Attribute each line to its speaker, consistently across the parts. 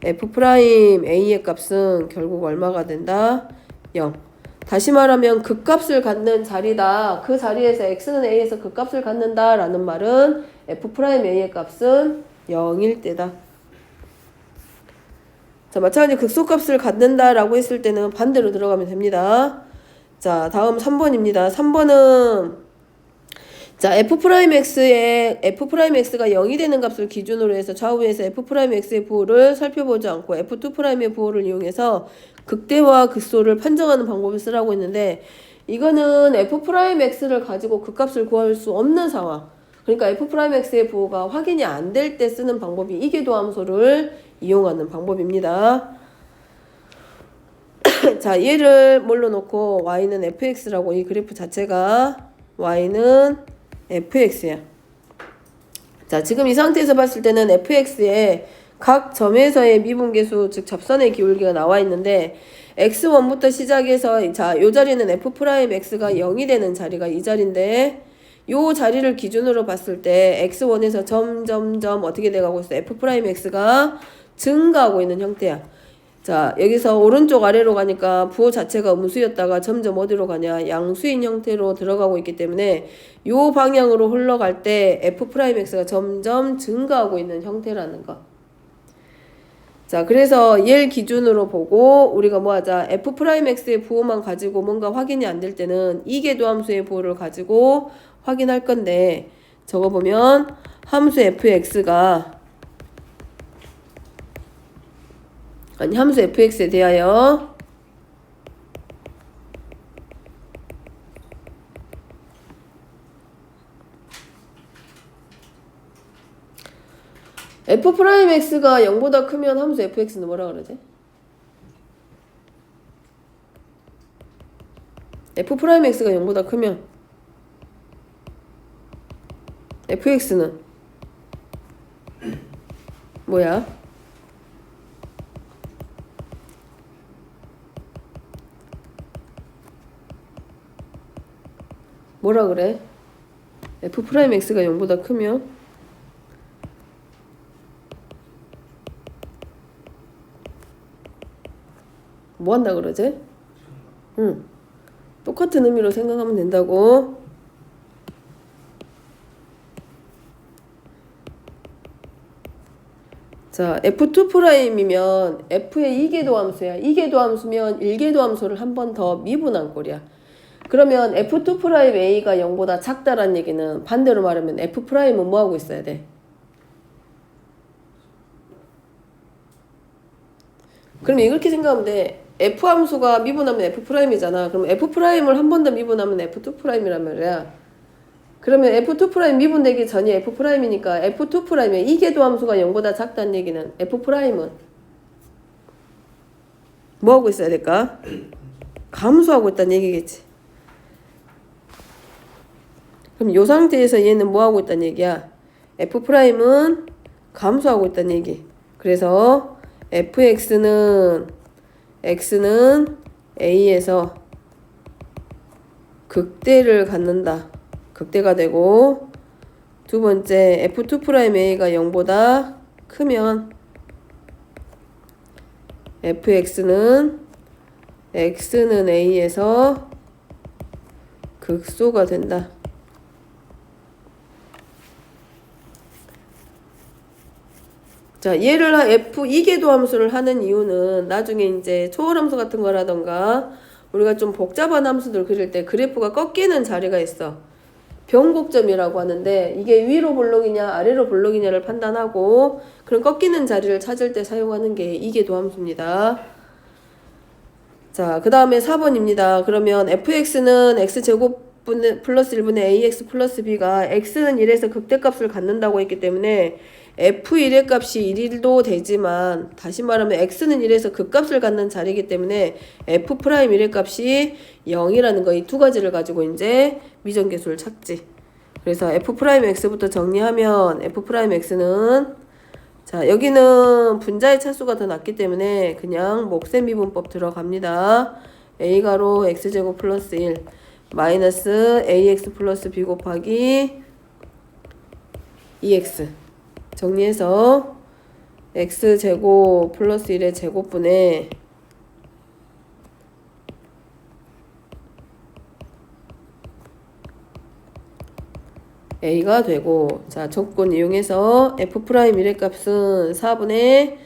Speaker 1: f 프라임 a의 값은 결국 얼마가 된다? 0. 다시 말하면 극값을 갖는 자리다. 그 자리에서 x는 a에서 극값을 갖는다 라는 말은 f 프라임 a의 값은 0일 때다. 자, 마찬가지 극소값을 갖는다 라고 했을 때는 반대로 들어가면 됩니다. 자, 다음 3번입니다. 3번은 자, f'x가 0이 되는 값을 기준으로 해서 좌우에서 f'x의 부호를 살펴보지 않고 f2'의 부호를 이용해서 극대와 극소를 판정하는 방법을 쓰라고 했는데 이거는 f'x를 가지고 극값을 구할 수 없는 상황. 그러니까 f'x의 부호가 확인이 안 될 때 쓰는 방법이 이계도함수를 이용하는 방법입니다. 자, 얘를 뭘로 놓고 y는 fx라고 이 그래프 자체가 y는 fx야. 자, 지금 이 상태에서 봤을 때는 fx에 각 점에서의 미분계수 즉 접선의 기울기가 나와 있는데 x1부터 시작해서 자, 요 자리는 f'x가 0이 되는 자리가 이 자리인데 요 자리를 기준으로 봤을 때 x1에서 점점점 어떻게 돼가고 있어? f'x가 증가하고 있는 형태야. 자, 여기서 오른쪽 아래로 가니까 부호 자체가 음수였다가 점점 어디로 가냐? 양수인 형태로 들어가고 있기 때문에 요 방향으로 흘러갈 때 f'x가 점점 증가하고 있는 형태라는 거. 자, 그래서 얘를 기준으로 보고 우리가 뭐 하자? f'x의 부호만 가지고 뭔가 확인이 안 될 때는 이계도함수의 부호를 가지고 확인할 건데 적어보면 함수 fx가 함수 fx에 대하여 f'x가 0보다 크면 함수 fx는 뭐라 그러지? f'x가 0보다 크면 fx는 뭐야? 뭐라 그래? f'x가 0보다 크면 뭐 한다 그러지? 응. 똑같은 의미로 생각하면 된다고. 자, f2'이면 f의 이계도함수야. 이계도함수면 1계도함수를 한 번 더 미분한 꼴이야. 그러면 f2'a가 0보다 작다란 얘기는 반대로 말하면 f'은 뭐 하고 있어야 돼? 그럼 이렇게 생각하면 돼. f 함수가 미분하면 f'이잖아. 그럼 f'을 한 번 더 미분하면 f2'이란 말이야. 그러면 f2' 미분되기 전이 f'이니까 f2'의 이계도 함수가 0보다 작다는 얘기는 f'은 뭐 하고 있어야 될까? 감소하고 있다는 얘기겠지. 그럼 이 상태에서 얘는 뭐 하고 있다는 얘기야? f'은 감소하고 있다는 얘기. 그래서 fx는 x는 a에서 극대를 갖는다. 극대가 되고 두 번째 f2'a가 0보다 크면 fx는 x는 a에서 극소가 된다. 자, 얘를 f 이계도 함수를 하는 이유는 나중에 이제 초월함수 같은 거라던가 우리가 좀 복잡한 함수들 그릴 때 그래프가 꺾이는 자리가 있어. 변곡점이라고 하는데 이게 위로 볼록이냐 아래로 볼록이냐를 판단하고 그런 꺾이는 자리를 찾을 때 사용하는 게 이계도 함수입니다. 자, 그 다음에 4번입니다. 그러면 fx는 x제곱 플러스 1분의 ax 플러스 b가 x는 1에서 극대값을 갖는다고 했기 때문에 f1의 값이 1도 되지만 다시 말하면 x는 1에서 극값을 갖는 자리이기 때문에 f'1의 값이 0이라는 거 이 두 가지를 가지고 이제 미정계수를 찾지. 그래서 f'x부터 정리하면 f'x는 자, 여기는 분자의 차수가 더 낮기 때문에 그냥 목셈 미분법 들어갑니다. a가로 x제곱 플러스 1 마이너스 ax 플러스 b 곱하기 2x 정리해서 x제곱 플러스 1의 제곱분의 a가 되고, 자, 조건 이용해서 f 프라임 1의 값은 4분의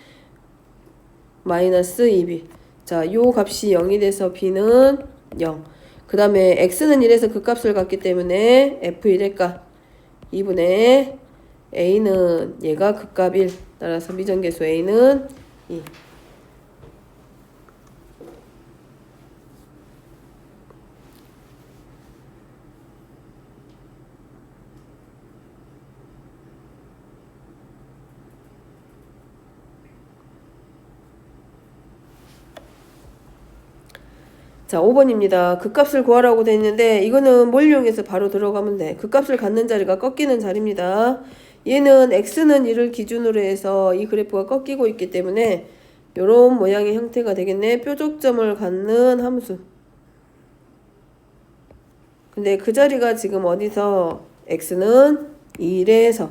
Speaker 1: 마이너스 2b. 자, 요 값이 0이 돼서 b는 0. 그 다음에 x는 1에서 그 값을 갖기 때문에 f1의 값 2분의 a는 얘가 극값 1. 따라서 미정계수 a는 2. 자, 5번입니다. 극값을 구하라고 돼 있는데 이거는 뭘 이용해서 바로 들어가면 돼. 극값을 갖는 자리가 꺾이는 자리입니다. 얘는 x는 1을 기준으로 해서 이 그래프가 꺾이고 있기 때문에 이런 모양의 형태가 되겠네. 뾰족점을 갖는 함수. 근데 그 자리가 지금 어디서 x는 1에서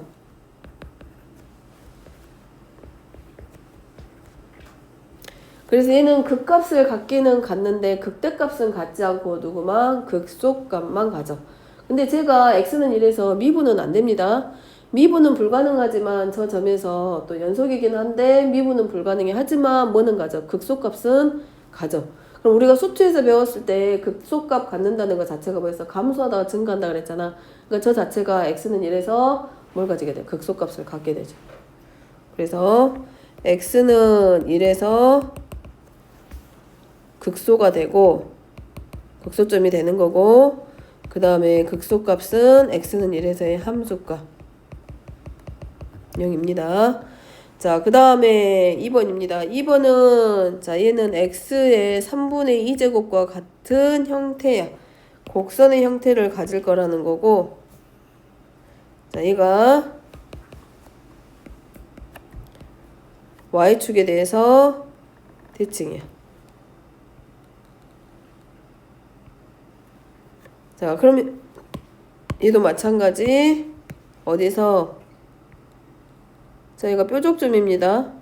Speaker 1: 그래서 얘는 극값을 갖기는 갖는데 극대값은 갖지 않고 누구만 극소값만 가져. 근데 제가 x는 1에서 미분은 안 됩니다. 미분은 불가능하지만 저 점에서 또 연속이긴 한데 미분은 불가능해. 하지만 뭐는 가져? 극소값은 가져. 그럼 우리가 수투에서 배웠을 때 극소값 갖는다는 것 자체가 뭐였어? 감소하다가 증가한다 그랬잖아. 그러니까 저 자체가 x는 1에서 뭘 가지게 돼? 극소값을 갖게 되죠. 그래서 x는 1에서 극소가 되고 극소점이 되는 거고, 그 다음에 극소값은 x는 1에서의 함수값 0입니다. 자, 그 다음에 2번입니다. 2번은 자, 얘는 x의 3분의 2제곱과 같은 형태야. 곡선의 형태를 가질 거라는 거고, 자, 얘가 y축에 대해서 대칭이야. 자, 그러면 얘도 마찬가지. 어디서? 자, 얘가 뾰족점입니다.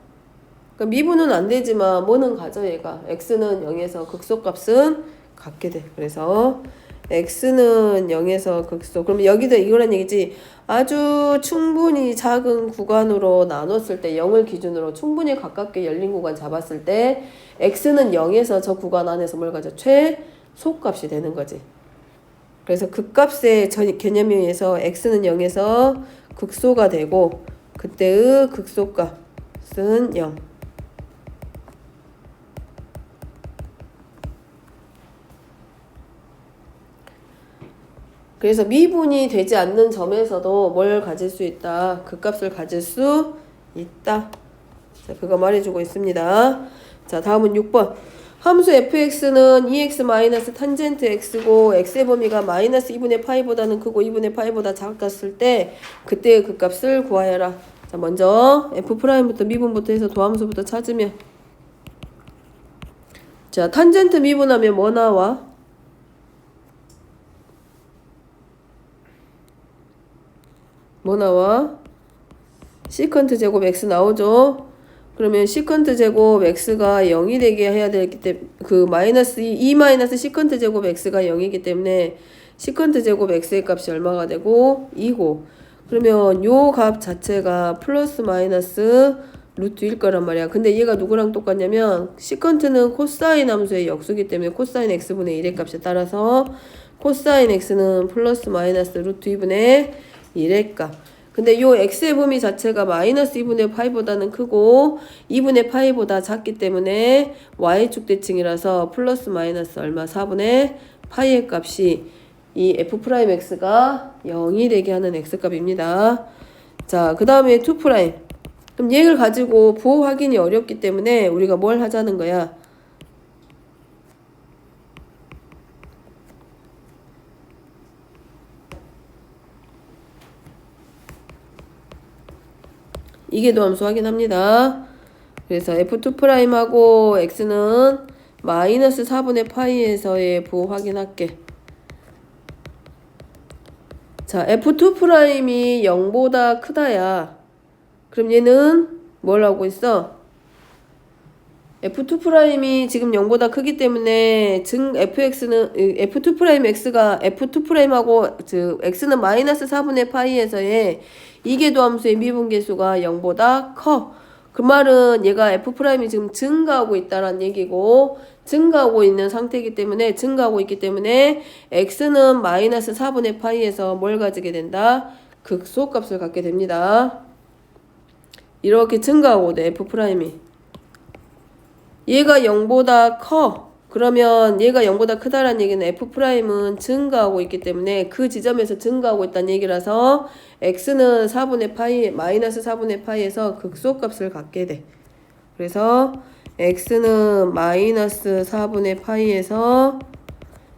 Speaker 1: 그러니까 미분은 안 되지만 뭐는 가져 얘가. x는 0에서 극소값은 갖게 돼. 그래서 x는 0에서 극소. 그러면 여기도 이거란 얘기지. 아주 충분히 작은 구간으로 나눴을 때 0을 기준으로 충분히 가깝게 열린 구간 잡았을 때 x는 0에서 저 구간 안에서 뭘 가져? 최소값이 되는 거지. 그래서 극값의 개념에 의해서 x는 0에서 극소가 되고 그때의 극소값은 0. 그래서 미분이 되지 않는 점에서도 뭘 가질 수 있다? 극값을 가질 수 있다. 자, 그거 말해주고 있습니다. 자, 다음은 6번. 함수 fx는 2x 탄젠트 x고 x의 범위가 마이너스 2분의 파이보다는 크고 2분의 파이보다 작았을 때 그때의 극값을 구하여라. 자, 먼저 f'부터 미분부터 해서 도함수부터 찾으면, 자, 탄젠트 미분하면 뭐 나와? 뭐 나와? 시컨트 제곱 x 나오죠? 그러면 시컨트 제곱 x가 0이 되게 해야 되기 때문에 그 마이너스 2 마이너스 시컨트 제곱 x가 0이기 때문에 시컨트 제곱 x의 값이 얼마가 되고 2고, 그러면 요 값 자체가 플러스 마이너스 루트일 거란 말이야. 근데 얘가 누구랑 똑같냐면 시컨트는 코사인 함수의 역수기 때문에 코사인 x분의 1의 값에 따라서 코사인 x는 플러스 마이너스 루트 2분의 1의 값. 근데 요 x의 범위 자체가 마이너스 2분의 파이보다는 크고 2분의 파이보다 작기 때문에 y축 대칭이라서 플러스 마이너스 얼마? 4분의 파이의 값이 이 f'x가 0이 되게 하는 x값입니다. 자, 그 다음에 2'. 그럼 얘를 가지고 부호 확인이 어렵기 때문에 우리가 뭘 하자는 거야? 이계도 함수 확인합니다. 그래서 f2'하고 x는 마이너스 4분의 파이에서의 부호 확인할게. 자, f2'이 0보다 크다야. 그럼 얘는 뭘 하고 있어? F2'이 지금 0보다 크기 때문에 fx는 F2'x가 F2'하고 x는 마이너스 4분의 파이에서의 이계도함수의 미분계수가 0보다 커. 그 말은 얘가 F'이 지금 증가하고 있다라는 얘기고 증가하고 있는 상태이기 때문에 증가하고 있기 때문에 x는 마이너스 4분의 파이에서 뭘 가지게 된다? 극소값을 갖게 됩니다. 이렇게 증가하고 돼 F'이. 얘가 0보다 커. 그러면 얘가 0보다 크다라는 얘기는 F'은 증가하고 있기 때문에 그 지점에서 증가하고 있다는 얘기라서 x는 4분의 파이, 마이너스 4분의 파이에서 극소값을 갖게 돼. 그래서 x는 마이너스 4분의 파이에서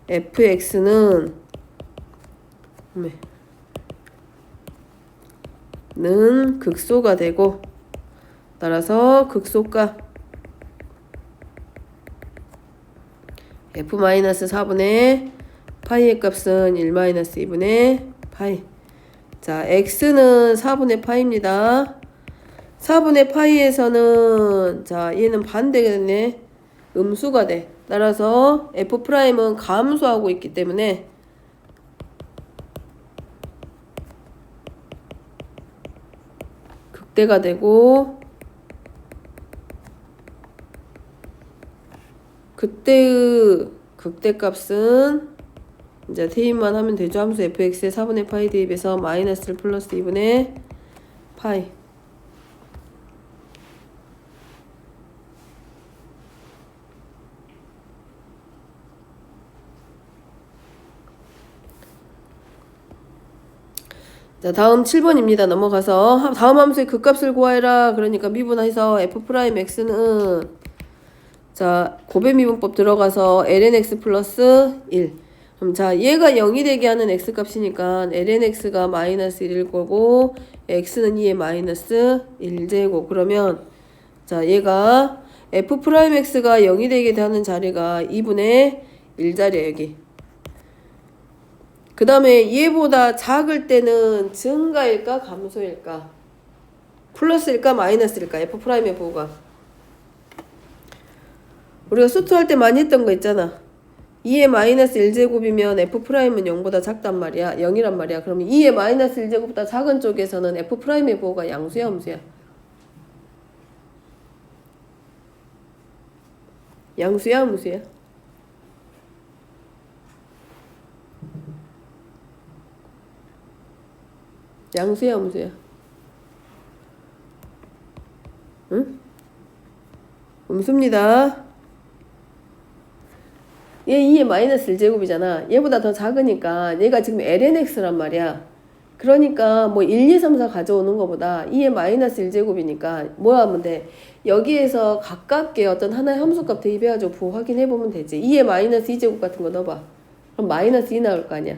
Speaker 1: fx는 극소가 되고 따라서 극소값 f-4분의 파이의 값은 1-2분의 파이. 자, x는 4분의 파이입니다. 4분의 파이에서는 자, 얘는 반대가 되네. 음수가 돼. 따라서 f'은 감소하고 있기 때문에 극대가 되고 그때의 극대값은 이제 대입만 하면 되죠. 함수 fx의 4분의 파이 대입에서 마이너스를 플러스 2분의 파이. 자, 다음 7번입니다. 넘어가서 다음 함수의 극값을 구하여라. 그러니까 미분해서 f'x는 자, 고배미분법 들어가서 lnx 플러스 1. 그럼 자, 얘가 0이 되게 하는 x값이니까 lnx가 마이너스 1일 거고 x는 2의 마이너스 1제곱. 그러면 자, 얘가 f'x가 0이 되게 하는 자리가 2분의 1자리야 여기. 그 다음에 얘보다 작을 때는 증가일까 감소일까? 플러스일까 마이너스일까? f'의 부호가. 우리가 수투할 때 많이 했던 거 있잖아. 2의 마이너스 1제곱이면 f'은 0보다 작단 말이야. 0이란 말이야. 그러면 2의 마이너스 1제곱보다 작은 쪽에서는 f'의 부호가 양수야 음수야? 양수야 음수야? 양수야 음수야? 응? 음수입니다. 얘 2의 마이너스 1제곱이잖아. 얘보다 더 작으니까 얘가 지금 lnx란 말이야. 그러니까 뭐 1, 2, 3, 4 가져오는 것보다 2의 마이너스 1제곱이니까 뭐 하면 돼? 여기에서 가깝게 어떤 하나의 함수값 대입해가지고 부호 확인해보면 되지. 2의 마이너스 2제곱 같은 거 넣어봐. 그럼 마이너스 2 나올 거 아니야.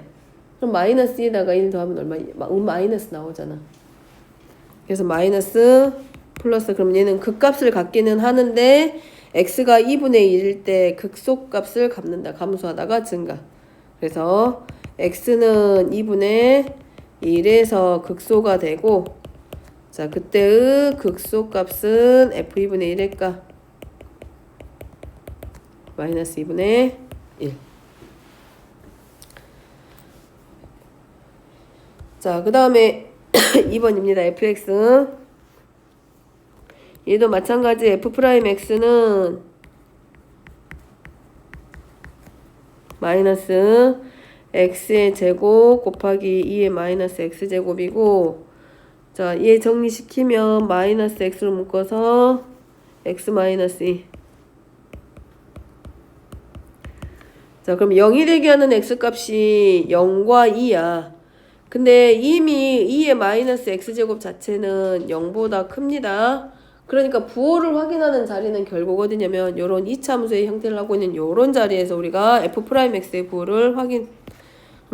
Speaker 1: 그럼 마이너스 2에다가 1 더하면 얼마? 마이너스 나오잖아. 그래서 마이너스 플러스 그럼 얘는 극값을 갖기는 하는데 x가 2분의 1일 때 극소값을 갚는다. 감소하다가 증가. 그래서 x는 2분의 1에서 극소가 되고 자 그때의 극소값은 f2분의 1일까? 마이너스 2분의 1. 자, 그 다음에 2번입니다. fx. 얘도 마찬가지 f'x는 마이너스 x의 제곱 곱하기 2의 마이너스 x제곱이고 자, 얘 정리시키면 마이너스 x로 묶어서 x 마이너스 2. 자, 그럼 0이 되게 하는 x값이 0과 2야. 근데 이미 2의 마이너스 x제곱 자체는 0보다 큽니다. 그러니까 부호를 확인하는 자리는 결국 어디냐면 요런 2차 함수의 형태를 하고 있는 요런 자리에서 우리가 f'x의 부호를 확인.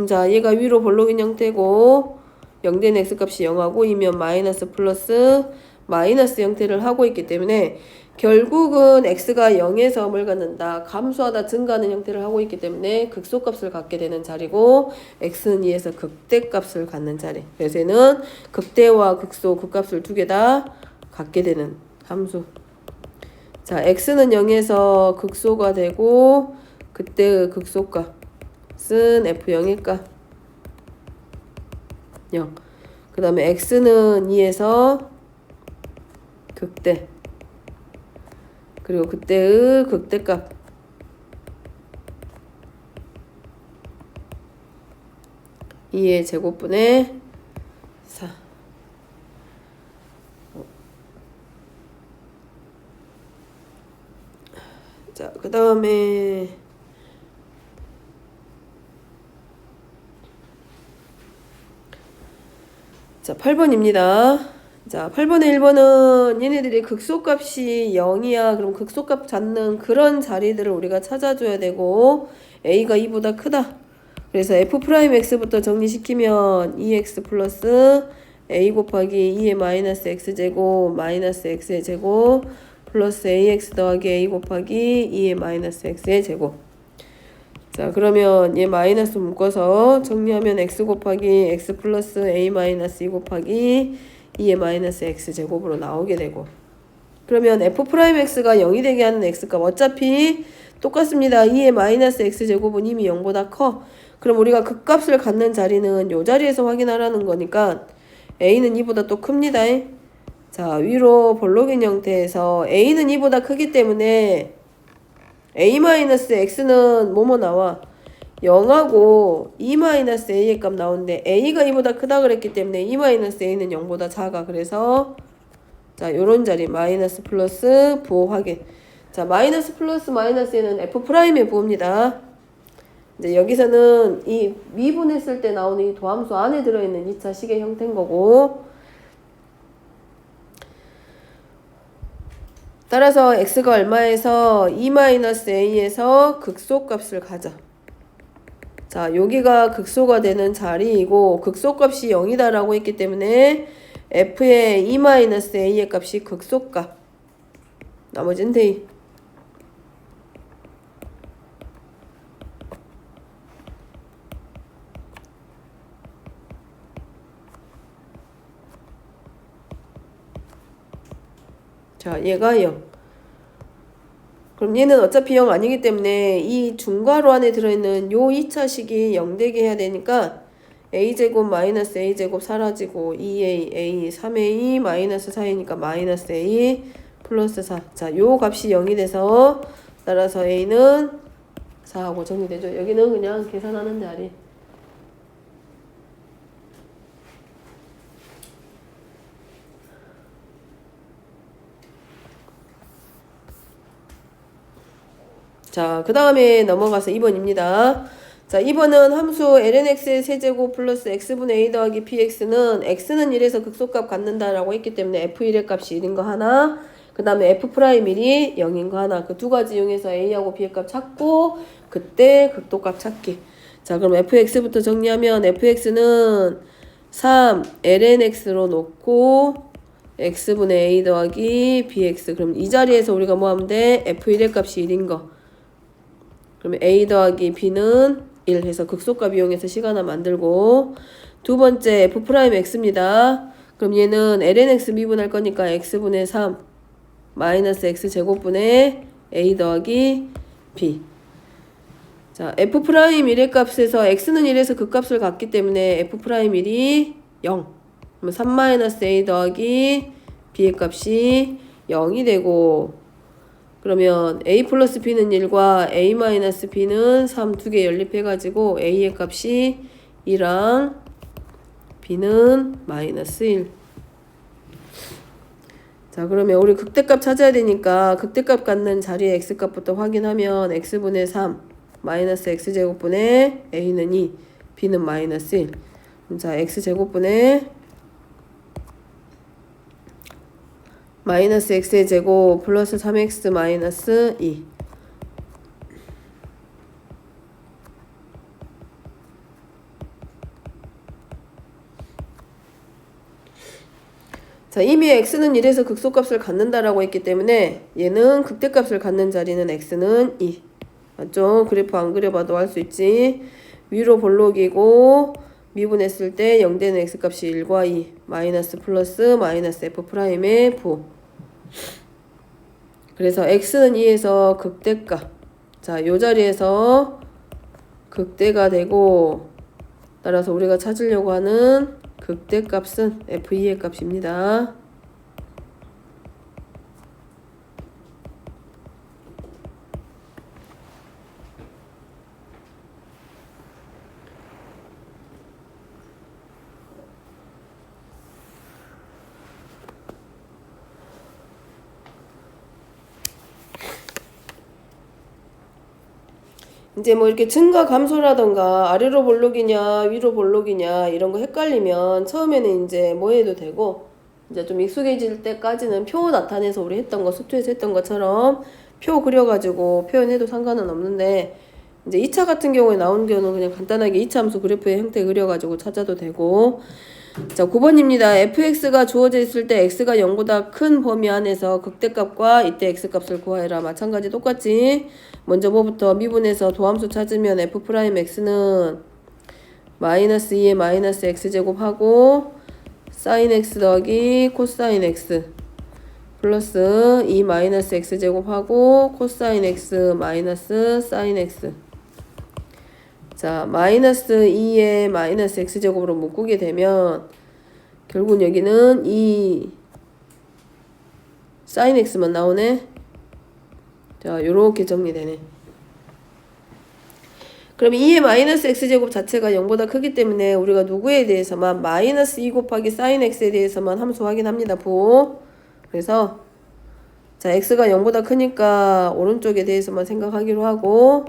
Speaker 1: 자, 얘가 위로 볼록인 형태고 0된 x값이 0하고 이면 마이너스 플러스 마이너스 형태를 하고 있기 때문에 결국은 x가 0에서 뭘 갖는다? 감소하다 증가하는 형태를 하고 있기 때문에 극소값을 갖게 되는 자리고 x는 2에서 극대값을 갖는 자리. 그래서 얘는 극대와 극소, 극값을 두 개 다 갖게 되는 함수. 자, x는 0에서 극소가 되고 그때의 극소값은 f0일 값 0. 그 다음에 x는 2에서 극대. 그리고 그때의 극대값 2의 제곱분의 4. 자, 그 다음에 자, 8번입니다. 자, 8번에 1번은 얘네들이 극소값이 0이야. 그럼 극소값 잡는 그런 자리들을 우리가 찾아줘야 되고 a가 2보다 크다. 그래서 f'x부터 정리시키면 2x 플러스 a 곱하기 2의 마이너스 x제곱 마이너스 x의 제곱 플러스 ax 더하기 a 곱하기 2의 마이너스 x의 제곱. 자, 그러면 얘 마이너스 묶어서 정리하면 x 곱하기 x 플러스 a 마이너스 2 곱하기 2의 마이너스 x 제곱으로 나오게 되고, 그러면 f'x가 0이 되게 하는 x값 어차피 똑같습니다. 2의 마이너스 x 제곱은 이미 0보다 커. 그럼 우리가 그 값을 갖는 자리는 요 자리에서 확인하라는 거니까 a는 2보다 또 큽니다. 자, 위로 볼록인 형태에서 a는 2보다 크기 때문에 a-x는 뭐뭐 나와? 0하고 2-a의 값 나오는데 a가 2보다 크다 그랬기 때문에 2-a는 0보다 작아. 그래서 자, 요런 자리 마이너스 플러스 부호 확인. 자, 마이너스 플러스 마이너스에는 f'의 부호입니다. 이제 여기서는 이 미분했을 때 나오는 이 도함수 안에 들어있는 2차 식의 형태인 거고, 따라서 x가 얼마에서 2-a에서 극소값을 가져. 자, 여기가 극소가 되는 자리이고 극소값이 0이다라고 했기 때문에 f의 2-a의 값이 극소값. 나머지는 대. 자, 얘가 0. 그럼 얘는 어차피 0 아니기 때문에 이 중괄호 안에 들어있는 요 2차식이 0 되게 해야 되니까 a제곱 마이너스 a제곱 사라지고 2a, a, 3a 마이너스 4이니까 마이너스 a 플러스 4. 자, 요 값이 0이 돼서 따라서 a는 4하고 정리되죠. 여기는 그냥 계산하는 자리. 자, 그 다음에 넘어가서 2번입니다. 자, 2번은 함수 lnx의 세제곱 플러스 x분의 a 더하기 px는 x는 1에서 극소값 갖는다라고 했기 때문에 f1의 값이 1인 거 하나, 그 다음에 f'1이 0인 거 하나, 그 두 가지 이용해서 a하고 b의 값 찾고 그때 극도값 찾기. 자, 그럼 fx부터 정리하면 fx는 3 lnx로 놓고 x분의 a 더하기 bx. 그럼 이 자리에서 우리가 뭐 하면 돼? f1의 값이 1인 거. 그러면 a 더하기 b는 1 해서 극소값 이용해서 식 하나 만들고, 두 번째 f'x입니다. 그럼 얘는 lnx 미분할 거니까 x분의 3 마이너스 x제곱분의 a 더하기 b. 자, f'1의 값에서 x는 1에서 그 값을 갖기 때문에 f'1이 0. 그러면 3 마이너스 a 더하기 b의 값이 0이 되고, 그러면 a 플러스 b는 1과 a 마이너스 b는 3 두 개 연립해가지고 a의 값이 2랑 b는 마이너스 1. 자, 그러면 우리 극대값 찾아야 되니까 극대값 갖는 자리의 x값부터 확인하면 x분의 3 마이너스 x제곱분의 a는 2, b는 마이너스 1. 자, x제곱분의 마이너스 x의 제곱 플러스 3x 마이너스 2. 자, 이미 x는 1에서 극소값을 갖는다라고 했기 때문에 얘는 극대값을 갖는 자리는 x는 2. 맞죠? 그래프 안 그려봐도 알 수 있지. 위로 볼록이고 미분했을 때 0 되는 x값이 1과 2 마이너스 플러스 마이너스 f'의 부. 그래서 x는 2에서 극대값. 자, 요 자리에서 극대가 되고 따라서 우리가 찾으려고 하는 극대값은 f2의 값입니다. 이제 뭐 이렇게 증가 감소라던가 아래로 볼록이냐 위로 볼록이냐 이런 거 헷갈리면 처음에는 이제 뭐 해도 되고 이제 좀 익숙해질 때까지는 표 나타내서 우리 했던 거 수투에서 했던 것처럼 표 그려가지고 표현해도 상관은 없는데 이제 2차 같은 경우에 나오는 경우는 그냥 간단하게 2차 함수 그래프의 형태 그려가지고 찾아도 되고. 자, 9번입니다. fx가 주어져 있을 때 x가 0보다 큰 범위 안에서 극대값과 이때 x값을 구하여라. 마찬가지 똑같지. 먼저 뭐부터 미분해서 도함수 찾으면 f'x는 마이너스 2의 마이너스 x제곱하고 sin x 더하기 코사인 x 플러스 2 마이너스 x제곱하고 코사인 x 마이너스 sin x. 자, 마이너스 2의 마이너스 x제곱으로 묶게 되면 결국은 여기는 2 sin x만 나오네. 자, 요렇게 정리되네. 그럼 2의 마이너스 x제곱 자체가 0보다 크기 때문에 우리가 누구에 대해서만 마이너스 2 곱하기 sin x에 대해서만 함수 확인합니다. 부. 그래서 자, x가 0보다 크니까 오른쪽에 대해서만 생각하기로 하고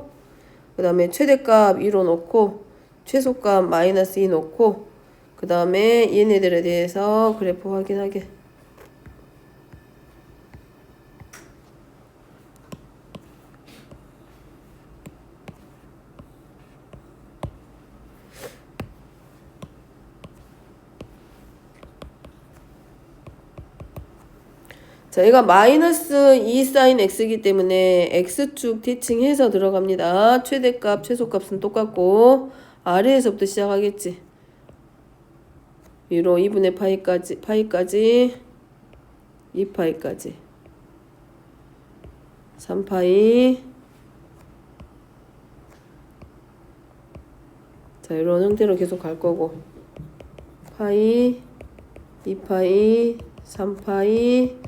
Speaker 1: 그 다음에 최대값 2로 놓고 최소값 마이너스 2 놓고 그 다음에 얘네들에 대해서 그래프 확인하게. 자, 얘가 마이너스 2 sin x이기 때문에 x축 대칭해서 들어갑니다. 최대값, 최소값은 똑같고 아래에서부터 시작하겠지. 위로 2분의 파이까지 2파이까지 3파이. 자, 이런 형태로 계속 갈 거고 파이, 2파이, 3파이,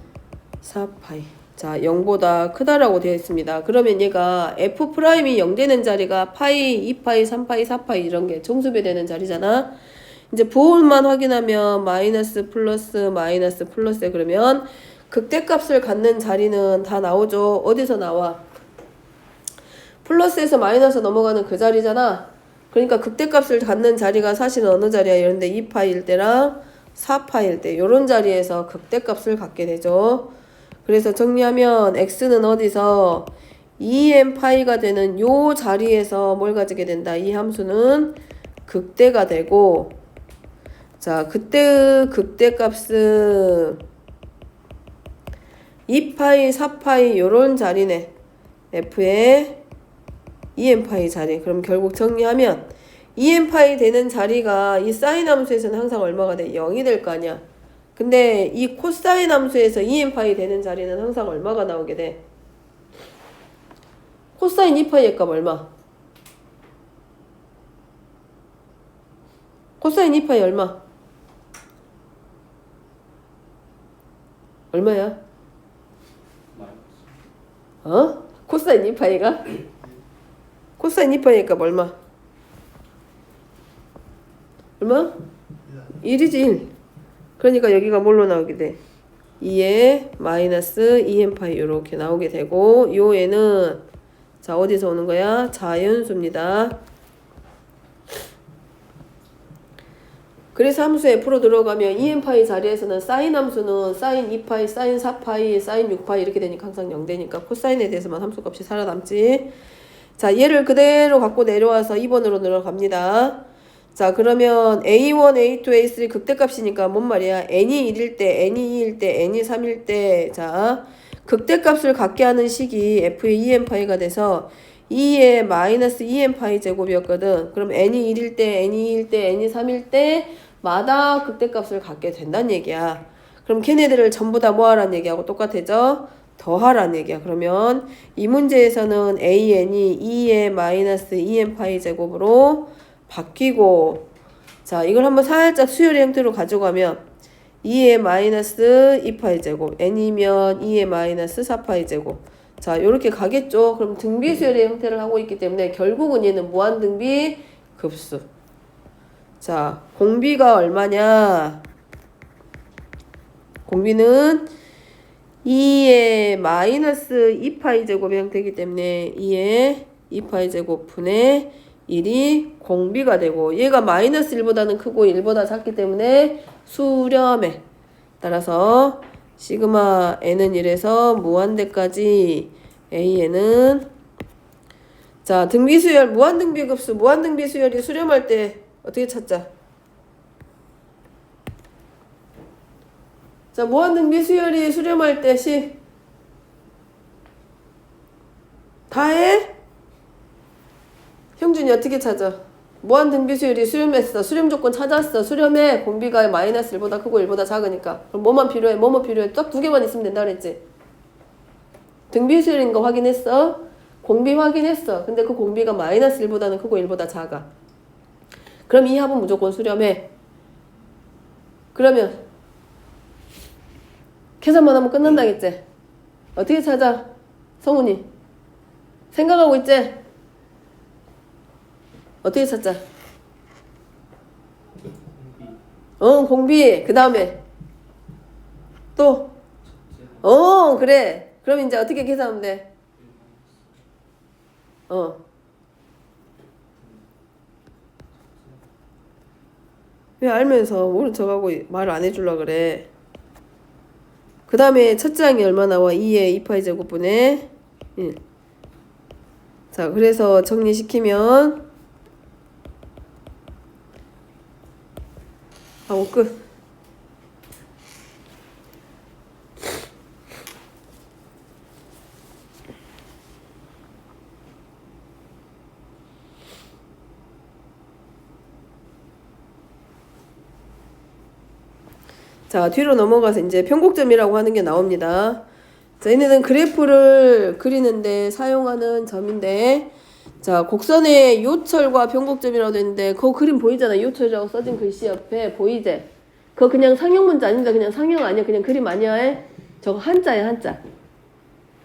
Speaker 1: 4파이. 자, 0보다 크다라고 되어 있습니다. 그러면 얘가 f'이 0 되는 자리가 파이, 2파이, 3파이, 4파이 이런 게 정수배 되는 자리잖아. 이제 부호만 확인하면 마이너스 플러스 마이너스 플러스. 그러면 극대값을 갖는 자리는 다 나오죠. 어디서 나와? 플러스에서 마이너스 넘어가는 그 자리잖아. 그러니까 극대값을 갖는 자리가 사실은 어느 자리야? 이런데 2파일 때랑 4파일 때 요런 자리에서 극대값을 갖게 되죠. 그래서 정리하면 x는 어디서 2n파이가 되는 요 자리에서 뭘 가지게 된다. 이 함수는 극대가 되고 자, 그때의 극대값은 2파이, 4파이 요런 자리네. f의 2n파이 자리. 그럼 결국 정리하면 2n파이 되는 자리가 이 사인 함수에서는 항상 얼마가 돼? 0이 될 거 아니야. 근데 이 코사인 함수에서 2n파이 되는 자리는 항상 얼마가 나오게 돼? 코사인 2파이의 값 얼마? 코사인 2파이 얼마? 얼마야? 어? 코사인 2파이가? 코사인 2파이의 값 얼마? 얼마? 1이지 1. 그러니까 여기가 뭘로 나오게 돼? 2에 마이너스 2n파이 이렇게 나오게 되고 요 애는 자 어디서 오는 거야? 자연수입니다. 그래서 함수 F로 들어가면 2n파이 자리에서는 사인 함수는 사인 2파이, 사인 4파이, 사인 6파이 이렇게 되니까 항상 0 되니까 코사인에 대해서만 함수값이 살아남지. 자, 얘를 그대로 갖고 내려와서 2번으로 들어갑니다. 자, 그러면 A1, A2, A3 극대값이니까 뭔 말이야? n이 1일 때, n이 2일 때, n이 3일 때 자, 극대값을 갖게 하는 식이 F의 2n파이가 돼서 2의 마이너스 2n파이 제곱이었거든. 그럼 n이 1일 때, n이 2일 때, n이 3일 때 마다 극대값을 갖게 된다는 얘기야. 그럼 걔네들을 전부 다 뭐하라는 얘기하고 똑같아져? 더하라는 얘기야. 그러면 이 문제에서는 an이 2의 마이너스 2n 파이 제곱으로 바뀌고, 자 이걸 한번 살짝 수열의 형태로 가져가면 2의 마이너스 2파이 제곱 n이면 2의 마이너스 4파이 제곱. 자 요렇게 가겠죠. 그럼 등비 수열의 형태를 하고 있기 때문에 결국은 얘는 무한등비 급수. 자 공비가 얼마냐? 공비는 2의 마이너스 2파이 제곱의 형태이기 때문에 2의 2파이 제곱 분의 1이 공비가 되고, 얘가 마이너스 1보다는 크고 1보다 작기 때문에 수렴해. 따라서 시그마 n은 1에서 무한대까지 an은, 자 등비수열 무한등비급수, 무한등비수열이 수렴할 때 어떻게 찾자? 자 무한등비수열이 수렴할 때 다해? 형준이 어떻게 찾아? 무한등비수열이 수렴했어. 수렴 조건 찾았어. 수렴해. 공비가 마이너스 1보다 크고 1보다 작으니까. 그럼 뭐만 필요해? 뭐뭐 필요해? 딱 두 개만 있으면 된다 그랬지? 등비수열인 거 확인했어? 공비 확인했어. 근데 그 공비가 마이너스 1보다는 크고 1보다 작아. 그럼 이 합은 무조건 수렴해. 그러면 계산만 하면 끝난다겠지? 어떻게 찾아? 성훈이 생각하고 있지? 어떻게 찾자? 공비. 그 다음에 또 그래. 그럼 이제 어떻게 계산하면 돼? 왜 알면서 모른 척하고 말 안 해주려 그래? 그 다음에 첫째 항이 얼마 나와? 2의 2파이 제곱분의 1. 자 그래서 정리시키면 하고 끝. 자 뒤로 넘어가서 이제 편곡점이라고 하는 게 나옵니다. 자 얘네는 그래프를 그리는데 사용하는 점인데, 자 곡선의 요철과 편곡점이라고 되는데 그 그림 보이잖아. 요철이라고 써진 글씨 옆에 보이지? 그거 그냥 상형 문자 아닙니다. 그냥 상형 아니야. 그냥 그림 아니야. 저거 한자야.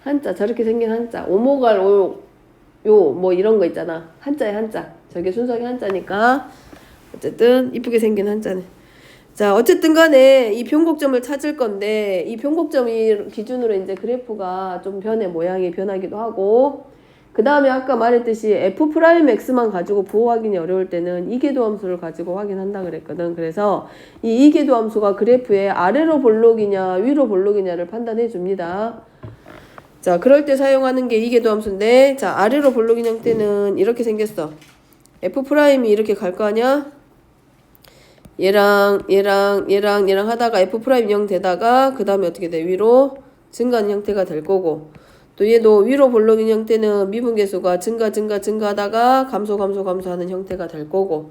Speaker 1: 한자 저렇게 생긴 한자. 오모갈 요 뭐 이런 거 있잖아. 한자야 한자. 저게 순서가 한자니까 어쨌든 이쁘게 생긴 한자네. 자 어쨌든 간에 이 변곡점을 찾을 건데, 이 변곡점이 기준으로 이제 그래프가 좀 모양이 변하기도 하고, 그 다음에 아까 말했듯이 f'x만 가지고 부호 확인이 어려울 때는 이계도 함수를 가지고 확인한다 그랬거든. 그래서 이 이계도 함수가 그래프에 아래로 볼록이냐 위로 볼록이냐를 판단해 줍니다. 자 그럴 때 사용하는 게 이계도 함수인데, 자 아래로 볼록인 형태는 이렇게 생겼어. f'이 이렇게 갈 거 아니야? 얘랑 하다가 f' 0 되다가 그 다음에 어떻게 돼? 위로 증가하는 형태가 될 거고, 또 얘도 위로 볼록인 형태는 미분계수가 증가하다가 감소하는 형태가 될 거고,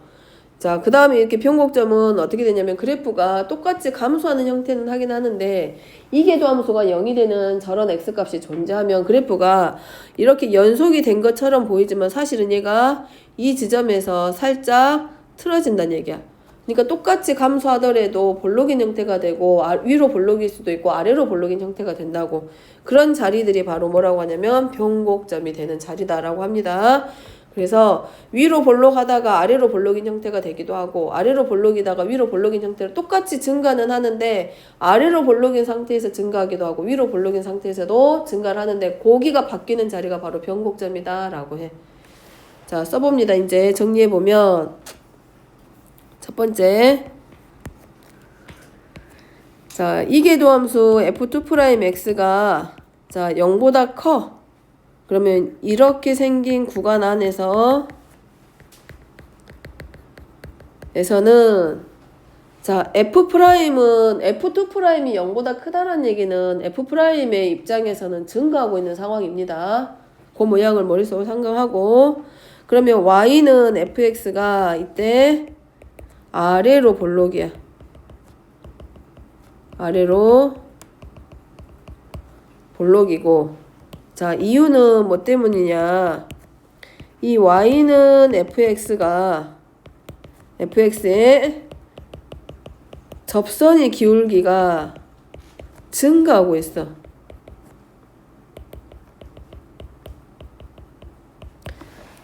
Speaker 1: 자 그 다음에 이렇게 변곡점은 어떻게 되냐면 그래프가 똑같이 감소하는 형태는 하긴 하는데, 이계도 함수가 0이 되는 저런 x값이 존재하면 그래프가 이렇게 연속이 된 것처럼 보이지만 사실은 얘가 이 지점에서 살짝 틀어진다는 얘기야. 그러니까 똑같이 감소하더라도 볼록인 형태가 되고 위로 볼록일 수도 있고 아래로 볼록인 형태가 된다고. 그런 자리들이 바로 뭐라고 하냐면 변곡점이 되는 자리다라고 합니다. 그래서 위로 볼록하다가 아래로 볼록인 형태가 되기도 하고, 아래로 볼록이다가 위로 볼록인 형태로 똑같이 증가는 하는데 아래로 볼록인 상태에서 증가하기도 하고 위로 볼록인 상태에서도 증가를 하는데, 고기가 바뀌는 자리가 바로 변곡점이다 라고 해. 자 써봅니다. 이제 정리해보면 첫 번째, 자 이계도 함수 f2'x가 자 0보다 커. 그러면 이렇게 생긴 구간 안에서 에서는 자 f'은 f2'이 0보다 크다는 얘기는 f'의 입장에서는 증가하고 있는 상황입니다. 그 모양을 머릿속으로 상상하고, 그러면 y는 fx가 이때 아래로 볼록이야. 아래로 볼록이고, 자, 이유는 뭐 때문이냐? 이 y는 fx의 접선의 기울기가 증가하고 있어.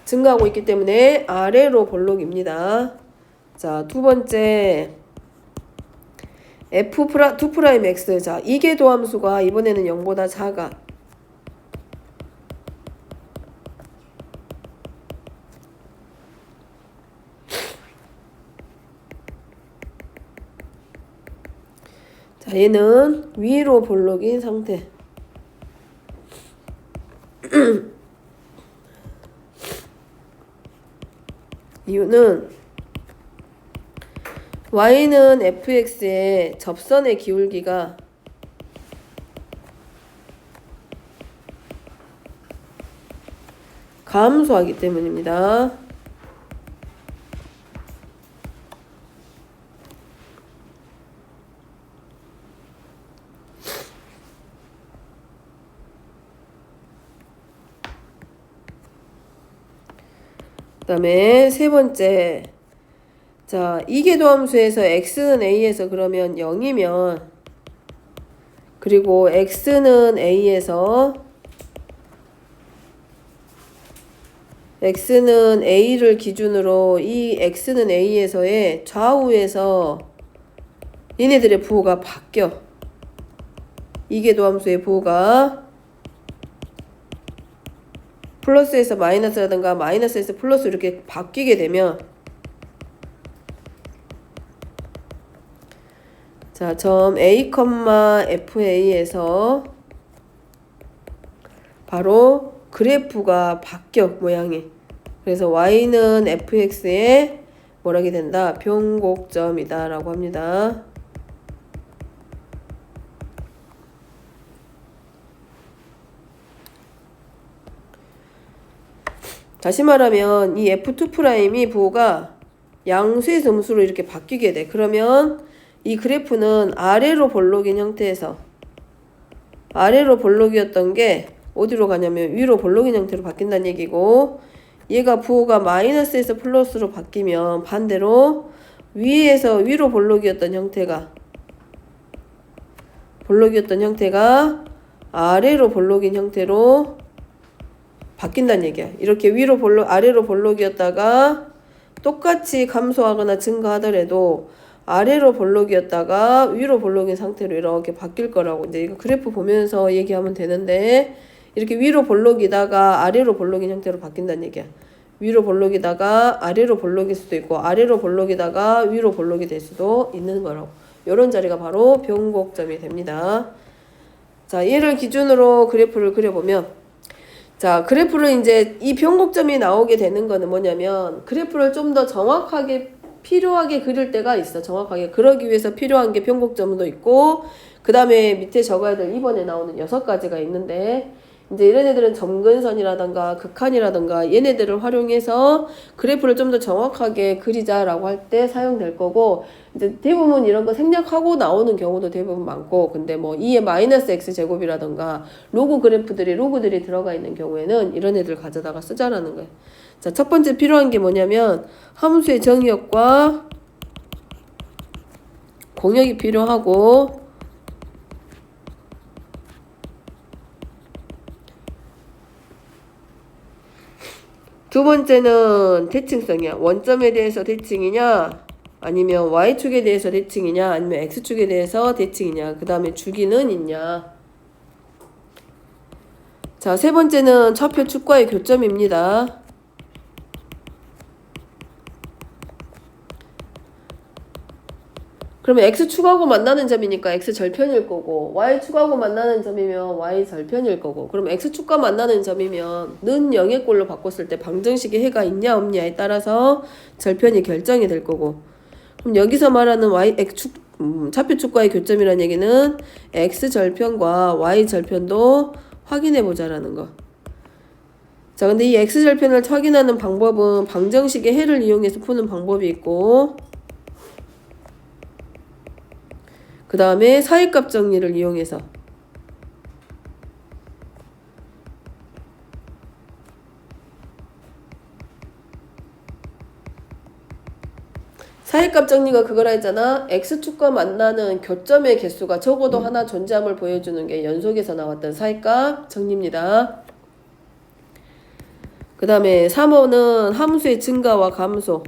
Speaker 1: 증가하고 있기 때문에 아래로 볼록입니다. 자, 두 번째 f2'x. 자, 이계도함수가 이번에는 0보다 작아. 자, 얘는 위로 볼록인 상태. 이유는 y는 fx의 접선의 기울기가 감소하기 때문입니다. 그 다음에 세 번째, 자, 이계도함수에서 x는 a에서 그러면 0이면, 그리고 x는 a를 기준으로 이 x는 a에서의 좌우에서 얘네들의 부호가 바뀌어. 이계도함수의 부호가 플러스에서 마이너스라든가 마이너스에서 플러스 이렇게 바뀌게 되면, 자, 점 a, fa에서 바로 그래프가 바뀌어, 모양이. 그래서 y는 fx의 뭐라게 된다? 변곡점이다 라고 합니다. 다시 말하면 이 f2'이 부호가 양수의 점수로 이렇게 바뀌게 돼. 그러면 이 그래프는 아래로 볼록인 형태에서, 아래로 볼록이었던 게 어디로 가냐면 위로 볼록인 형태로 바뀐다는 얘기고, 얘가 부호가 마이너스에서 플러스로 바뀌면 반대로 위에서 위로 볼록이었던 형태가 아래로 볼록인 형태로 바뀐다는 얘기야. 이렇게 아래로 볼록이었다가 똑같이 감소하거나 증가하더라도 아래로 볼록이었다가 위로 볼록인 상태로 이렇게 바뀔 거라고. 이제 이거 그래프 보면서 얘기하면 되는데, 이렇게 위로 볼록이다가 아래로 볼록인 형태로 바뀐다는 얘기야. 위로 볼록이다가 아래로 볼록일 수도 있고, 아래로 볼록이다가 위로 볼록이 될 수도 있는 거라고. 이런 자리가 바로 변곡점이 됩니다. 자, 얘를 기준으로 그래프를 그려보면, 자, 그래프를 이제 이 변곡점이 나오게 되는 거는 뭐냐면, 그래프를 좀 더 정확하게 필요하게 그릴 때가 있어. 정확하게. 그러기 위해서 필요한 게 변곡점도 있고, 그 다음에 밑에 적어야 될 이번에 나오는 6가지가 있는데, 이제 이런 애들은 점근선이라던가 극한이라던가 얘네들을 활용해서 그래프를 좀 더 정확하게 그리자라고 할 때 사용될 거고, 이제 대부분 이런 거 생략하고 나오는 경우도 대부분 많고, 근데 뭐 2의 마이너스 x 제곱이라던가 로그들이 들어가 있는 경우에는 이런 애들 가져다가 쓰자라는 거예요. 자, 첫 번째 필요한 게 뭐냐면 함수의 정의역과 공역이 필요하고, 두 번째는 대칭성이야. 원점에 대해서 대칭이냐, 아니면 y축에 대해서 대칭이냐, 아니면 x축에 대해서 대칭이냐, 그 다음에 주기는 있냐. 자, 세 번째는 좌표 축과의 교점입니다. 그러면 x축하고 만나는 점이니까 x절편일 거고, y축하고 만나는 점이면 y절편일 거고, 그럼 x축과 만나는 점이면 는 0의 꼴로 바꿨을 때 방정식에 해가 있냐 없냐에 따라서 절편이 결정이 될 거고, 그럼 여기서 말하는 좌표축과의 교점이라는 얘기는 x절편과 y절편도 확인해 보자라는 거. 자, 근데 이 x절편을 확인하는 방법은 방정식의 해를 이용해서 푸는 방법이 있고, 그 다음에 사이값 정리를 이용해서 사이값 정리가 그거라 했잖아. X축과 만나는 교점의 개수가 적어도 하나 존재함을 보여주는 게 연속에서 나왔던 사이값 정리입니다. 그 다음에 3호는 함수의 증가와 감소.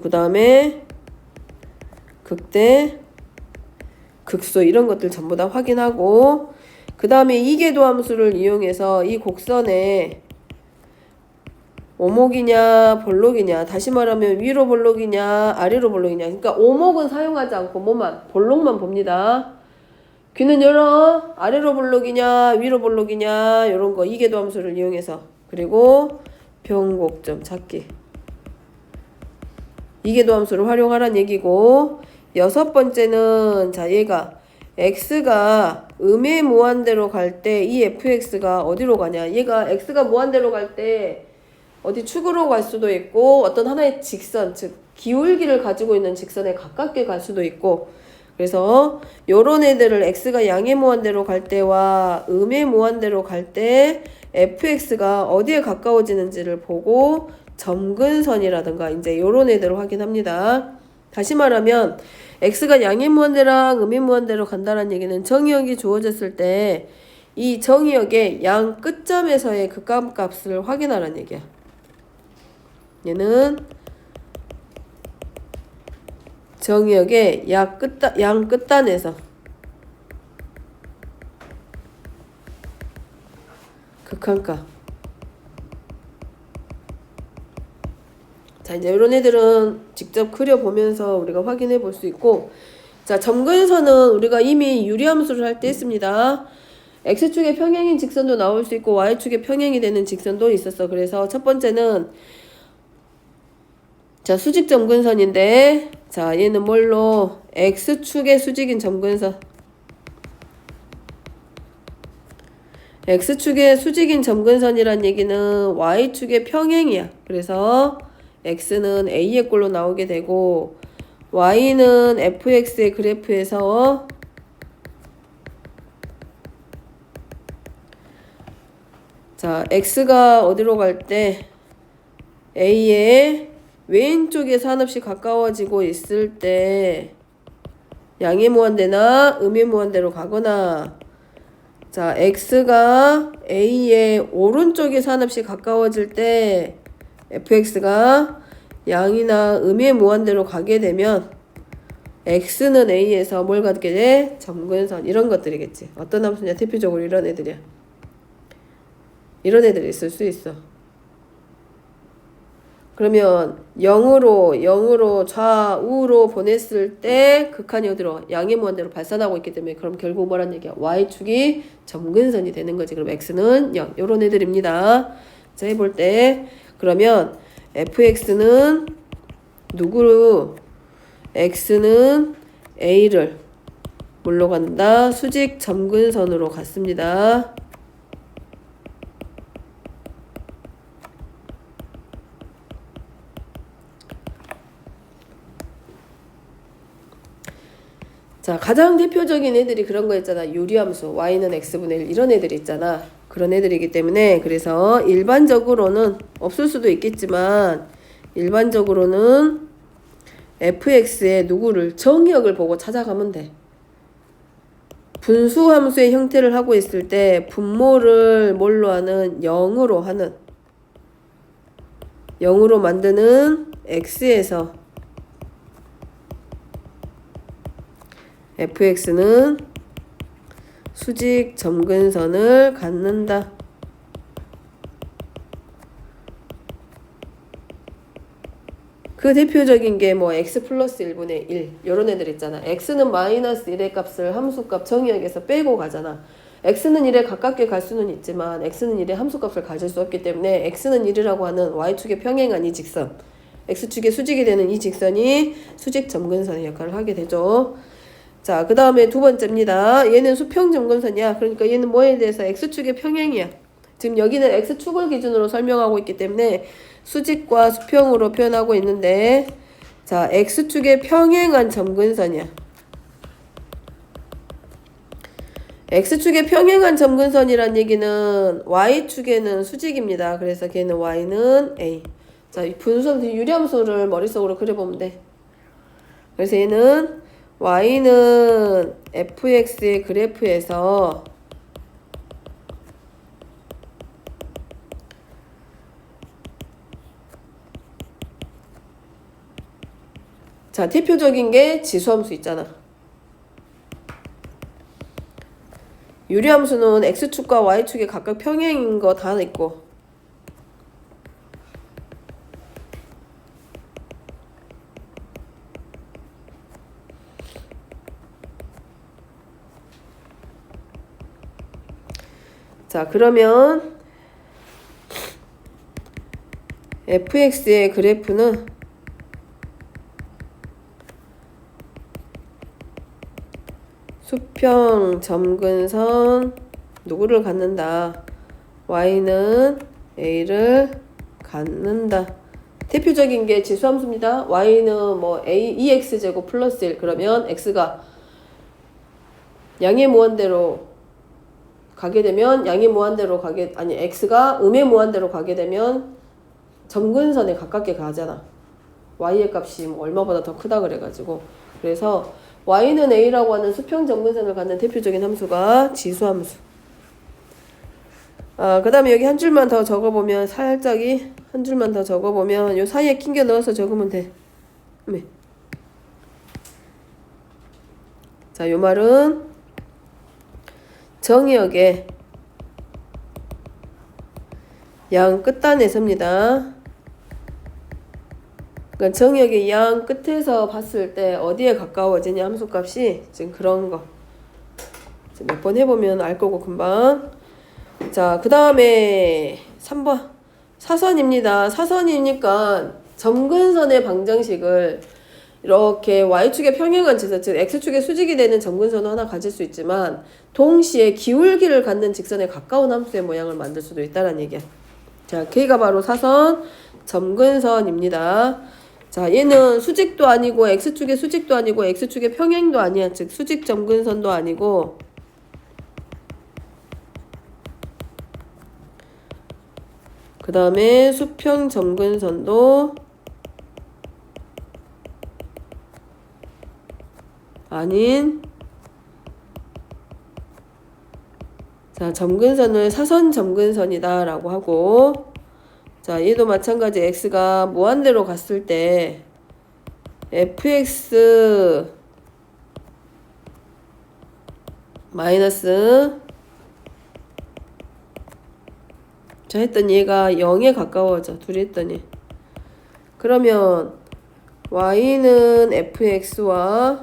Speaker 1: 그 다음에 극대, 극소 이런 것들 전부 다 확인하고 그 다음에 이계도 함수를 이용해서 이 곡선에 오목이냐 볼록이냐, 다시 말하면 위로 볼록이냐 아래로 볼록이냐. 그러니까 오목은 사용하지 않고 뭐만 볼록만 봅니다. 귀는 열어. 아래로 볼록이냐 위로 볼록이냐 이런 거 이계도 함수를 이용해서. 그리고 변곡점 찾기. 이계도 함수를 활용하란 얘기고, 여섯 번째는 자 얘가 x가 음의 무한대로 갈 때 이 fx가 어디로 가냐. 얘가 x가 무한대로 갈 때 어디 축으로 갈 수도 있고 어떤 하나의 직선, 즉 기울기를 가지고 있는 직선에 가깝게 갈 수도 있고, 그래서 요런 애들을 x가 양의 무한대로 갈 때와 음의 무한대로 갈 때 fx가 어디에 가까워지는지를 보고 점근선이라든가 이제 요런 애들을 확인합니다. 다시 말하면 x가 양의 무한대랑 음의 무한대로 간다는 얘기는 정의역이 주어졌을 때 이 정의역의 양 끝점에서의 극한값을 확인하라는 얘기야. 얘는 정의역의 양 끝단에서 극한값. 자, 이제 이런 애들은 직접 그려보면서 우리가 확인해 볼 수 있고, 자, 점근선은 우리가 이미 유리함수를 할 때 했습니다. x축의 평행인 직선도 나올 수 있고 y축의 평행이 되는 직선도 있었어. 그래서 첫 번째는 자, 수직 점근선인데, 자, 얘는 뭘로? x축의 수직인 점근선. x축의 수직인 점근선이란 얘기는 y축의 평행이야. 그래서 x는 a의 꼴로 나오게 되고 y는 fx의 그래프에서 자, x가 어디로 갈 때 a의 왼쪽에서 한없이 가까워지고 있을 때 양의 무한대나 음의 무한대로 가거나, 자, x가 a의 오른쪽에서 한없이 가까워질 때 fx가 양이나 음의 무한대로 가게 되면 x는 a에서 뭘 갖게 돼? 점근선. 이런 것들이겠지. 어떤 함수냐? 대표적으로 이런 애들이야. 이런 애들이 있을 수 있어. 그러면 0으로 좌우로 보냈을 때 극한이 어디로? 양의 무한대로 발산하고 있기 때문에 그럼 결국 뭐란 얘기야? y축이 점근선이 되는 거지. 그럼 x는 0. 요런 애들입니다. 자, 해볼 때 그러면 fx는 누구로? x는 a를 뭘로 간다? 수직 점근선으로 갔습니다. 자, 가장 대표적인 애들이 그런 거 있잖아. 유리함수 y는 x분의 1 이런 애들이 있잖아. 그런 애들이기 때문에 그래서 일반적으로는 없을 수도 있겠지만 일반적으로는 fx의 누구를 정의역을 보고 찾아가면 돼. 분수함수의 형태를 하고 있을 때 분모를 뭘로 하는? 0으로 하는 0으로 만드는 x에서 fx는 수직 점근선을 갖는다. 그 대표적인 게 뭐 x 플러스 1분의 1 요런 애들 있잖아. x는 마이너스 1의 값을 함수값 정의역에서 빼고 가잖아. x는 1에 가깝게 갈 수는 있지만 x는 1의 함수값을 가질 수 없기 때문에 x는 1이라고 하는 y축의 평행한 이 직선, x축의 수직이 되는 이 직선이 수직 점근선의 역할을 하게 되죠. 자, 그 다음에 두 번째입니다. 얘는 수평 점근선이야. 그러니까 얘는 뭐에 대해서 x축의 평행이야. 지금 여기는 x축을 기준으로 설명하고 있기 때문에 수직과 수평으로 표현하고 있는데, 자, x축에 평행한 점근선이야. x축에 평행한 점근선이란 얘기는 y축에는 수직입니다. 그래서 걔는 y는 a. 자, 이 분수함수 유리함수를 머릿속으로 그려보면 돼. 그래서 얘는 y는 fx의 그래프에서 자, 대표적인 게 지수함수 있잖아. 유리함수는 x축과 y축에 각각 평행인 거 다 있고, 자, 그러면 fx의 그래프는 수평 점근선 누구를 갖는다? y는 a를 갖는다. 대표적인 게 지수함수입니다. y는 뭐 a 2x제곱 플러스 1. 그러면 x가 양의 무한대로 가게 되면 x가 음의 무한대로 가게 되면 점근선에 가깝게 가잖아. y의 값이 뭐 얼마보다 더 크다 그래가지고. 그래서 y는 a라고 하는 수평 점근선을 갖는 대표적인 함수가 지수함수. 그 다음에 여기 한 줄만 더 적어보면, 한 줄만 더 적어보면 요 사이에 낑겨 넣어서 적으면 돼. 네. 자, 요 말은 정의역의 양 끝단에서입니다. 그러니까 정의역의 양 끝에서 봤을 때 어디에 가까워지냐 함수값이 지금 그런 거 몇 번 해보면 알 거고 금방. 자, 그 다음에 3번 사선입니다. 사선이니까 점근선의 방정식을 이렇게 y축의 평행한 직선, 즉 x축의 수직이 되는 점근선을 하나 가질 수 있지만 동시에 기울기를 갖는 직선에 가까운 함수의 모양을 만들 수도 있다는 얘기야. 자, 걔가 바로 사선 점근선입니다. 자, 얘는 수직도 아니고 x축의 수직도 아니고 x축의 평행도 아니야. 즉 수직 점근선도 아니고 그 다음에 수평 점근선도 아닌, 자, 점근선을 사선 점근선이다 라고 하고, 자, 얘도 마찬가지 x가 무한대로 갔을 때 fx 마이너스, 자, 했더니 얘가 0에 가까워져. 둘이 했더니. 그러면 y는 fx와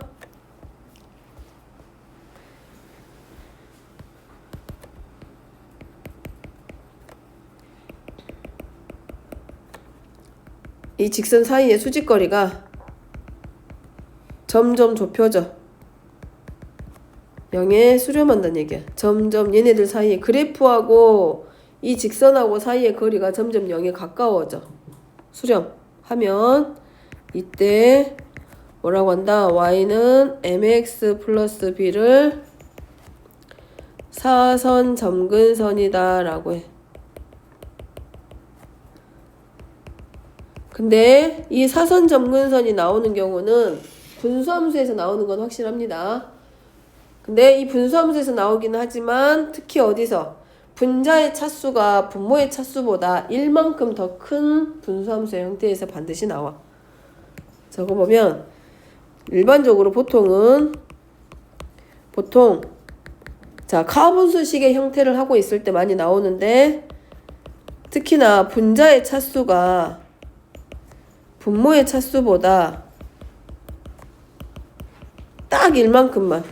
Speaker 1: 이 직선 사이의 수직거리가 점점 좁혀져. 0에 수렴한다는 얘기야. 점점 얘네들 사이에 그래프하고 이 직선하고 사이의 거리가 점점 0에 가까워져. 수렴하면 이때 뭐라고 한다? y는 mx 플러스 b를 사선 점근선이다 라고 해. 근데 이 사선 점근선이 나오는 경우는 분수함수에서 나오는 건 확실합니다. 근데 이 분수함수에서 나오기는 하지만 특히 어디서? 분자의 차수가 분모의 차수보다 1만큼 더 큰 분수함수의 형태에서 반드시 나와. 적어보면 일반적으로 보통 자, 카분수식의 형태를 하고 있을 때 많이 나오는데 특히나 분자의 차수가 분모의 차수보다 딱 1만큼만,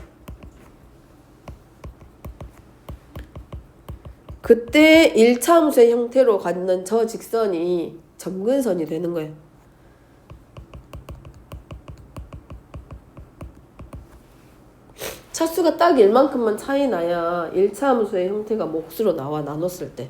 Speaker 1: 그때 1차 함수의 형태로 갖는 저 직선이 점근선이 되는 거예요. 차수가 딱 1만큼만 차이 나야 1차 함수의 형태가 몫으로 나와, 나눴을 때.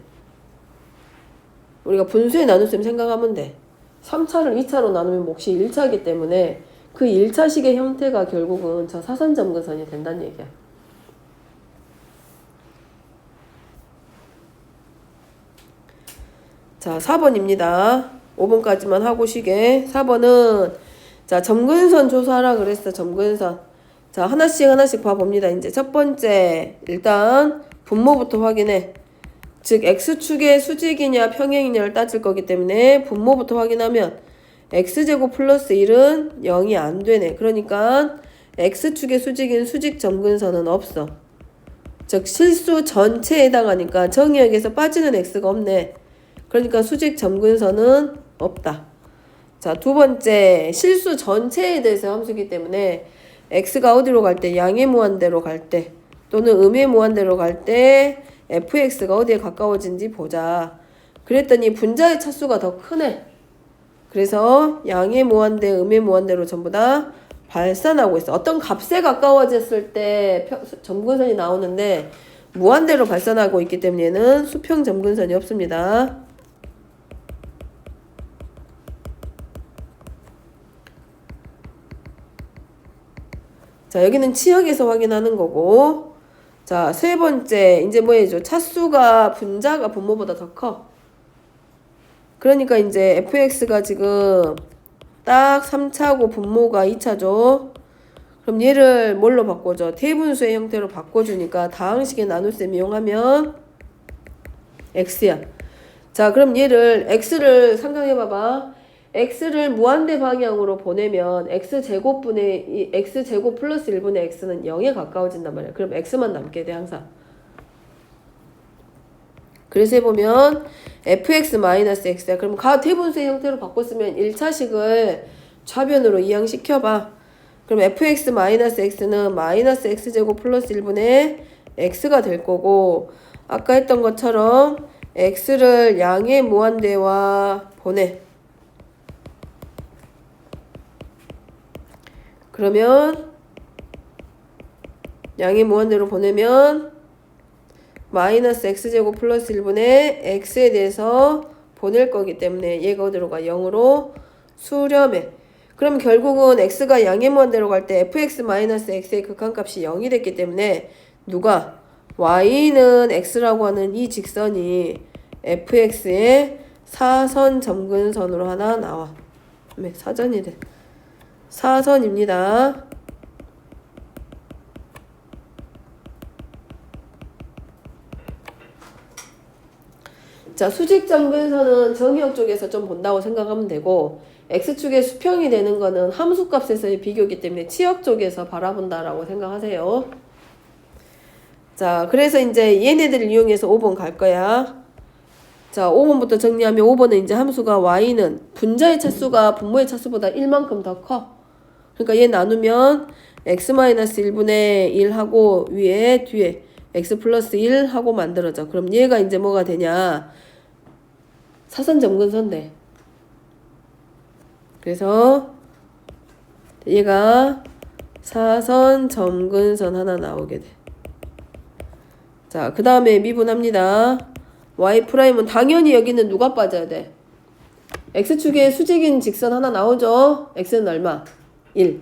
Speaker 1: 우리가 분수의 나눗셈 생각하면 돼. 3차를 2차로 나누면 몫이 1차이기 때문에 그 1차식의 형태가 결국은 저 사선점근선이 된다는 얘기야. 자, 4번입니다. 5번까지만 하고 쉬게. 4번은 자, 점근선 조사하라 그랬어. 점근선. 자, 하나씩 봐봅니다. 이제 첫 번째 일단 분모부터 확인해. 즉 x축의 수직이냐 평행이냐를 따질 거기 때문에 분모부터 확인하면 x제곱 플러스 1은 0이 안 되네. 그러니까 x축의 수직인 수직 점근선은 없어. 즉 실수 전체에 해당하니까 정의역에서 빠지는 x가 없네. 그러니까 수직 점근선은 없다. 자, 두 번째 실수 전체에 대해서 함수이기 때문에 x가 어디로 갈 때 양의 무한대로 갈 때 또는 음의 무한대로 갈 때 fx가 어디에 가까워진지 보자. 그랬더니 분자의 차수가 더 크네. 그래서 양의 무한대, 음의 무한대로 전부 다 발산하고 있어. 어떤 값에 가까워졌을 때 점근선이 나오는데 무한대로 발산하고 있기 때문에 얘는 수평 점근선이 없습니다. 자, 여기는 치역에서 확인하는 거고. 자, 세 번째 이제 뭐 해줘? 차수가 분자가 분모보다 더 커. 그러니까 이제 fx가 지금 딱 3차고 분모가 2차죠. 그럼 얘를 뭘로 바꿔줘? 대분수의 형태로 바꿔주니까 다항식의 나눗셈 이용하면 x야. 자, 그럼 얘를 x를 상정해봐봐. x를 무한대 방향으로 보내면 x제곱분의 이 x제곱 플러스 1분의 x는 0에 가까워진단 말이야. 그럼 x만 남게 돼 항상. 그래서 해보면 fx-x야. 그럼 대분수의 형태로 바꿨으면 1차식을 좌변으로 이항시켜봐. 그럼 fx-x는 마이너스 x제곱 플러스 1분의 x가 될 거고, 아까 했던 것처럼 x를 양의 무한대와 보내. 그러면 양의 무한대로 보내면 마이너스 x제곱 플러스 1분의 x에 대해서 보낼 거기 때문에 얘가 어디로 가? 0으로 수렴해. 그럼 결국은 x가 양의 무한대로 갈 때 fx-x의 극한값이 0이 됐기 때문에 누가? y는 x라고 하는 이 직선이 fx의 사선 점근선으로 하나 나와. 사전이래. 사선입니다. 자, 수직 점근선은 정의역 쪽에서 좀 본다고 생각하면 되고, x축의 수평이 되는 거는 함수값에서의 비교이기 때문에 치역 쪽에서 바라본다라고 생각하세요. 자, 그래서 이제 얘네들을 이용해서 5번 갈 거야. 자, 5번부터 정리하면 5번은 이제 함수가 y는 분자의 차수가 분모의 차수보다 1만큼 더 커. 그러니까 얘 나누면 x-1분의 1하고 뒤에 x 플러스 1 하고 만들어져. 그럼 얘가 이제 뭐가 되냐? 사선 점근선대. 그래서 얘가 사선 점근선 하나 나오게 돼. 자, 그 다음에 미분합니다. y''은 당연히 여기는 누가 빠져야 돼? x축에 수직인 직선 하나 나오죠? x는 얼마? 1.